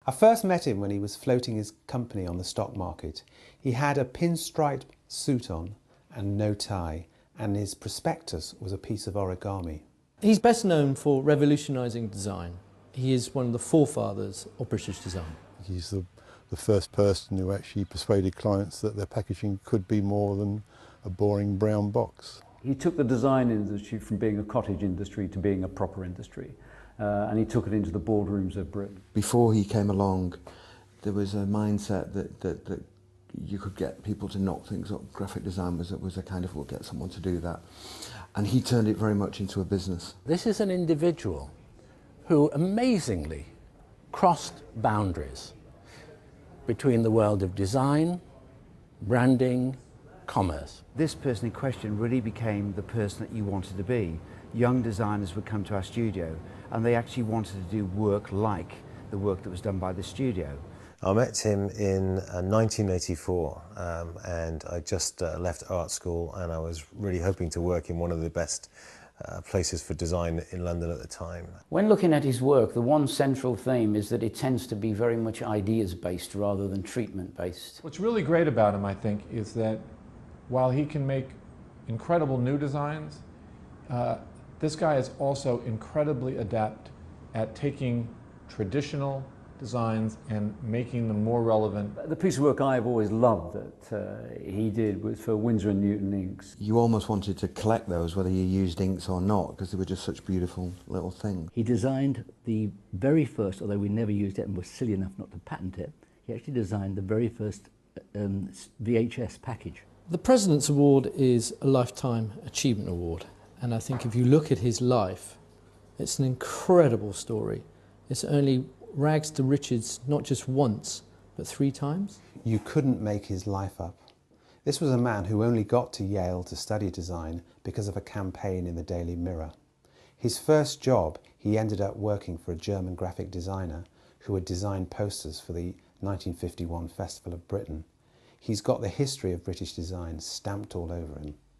I first met him when he was floating his company on the stock market. He had a pinstripe suit on and no tie, and his prospectus was a piece of origami. He's best known for revolutionising design. He is one of the forefathers of British design. He's the first person who actually persuaded clients that their packaging could be more than a boring brown box. He took the design industry from being a cottage industry to being a proper industry, and he took it into the boardrooms of Britain. Before he came along, there was a mindset that you could get people to knock things up. Graphic design was a kind of, we'll get someone to do that. And he turned it very much into a business. This is an individual who amazingly crossed boundaries between the world of design, branding, commerce. This person in question really became the person that you wanted to be. Young designers would come to our studio and they actually wanted to do work like the work that was done by the studio. I met him in 1984 and I just left art school, and I was really hoping to work in one of the best places for design in London at the time. When looking at his work, the one central theme is that it tends to be very much ideas-based rather than treatment-based. What's really great about him, I think, is that while he can make incredible new designs, this guy is also incredibly adept at taking traditional designs and making them more relevant. The piece of work I've always loved that he did was for Winsor & Newton inks. You almost wanted to collect those, whether you used inks or not, because they were just such beautiful little things. He designed the very first, although we never used it and were silly enough not to patent it, he actually designed the very first VHS package. The President's Award is a Lifetime Achievement Award, and I think if you look at his life, it's an incredible story. It's only rags to riches not just once, but 3 times. You couldn't make his life up. This was a man who only got to Yale to study design because of a campaign in the Daily Mirror. His first job, he ended up working for a German graphic designer who had designed posters for the 1951 Festival of Britain. He's got the history of British design stamped all over him.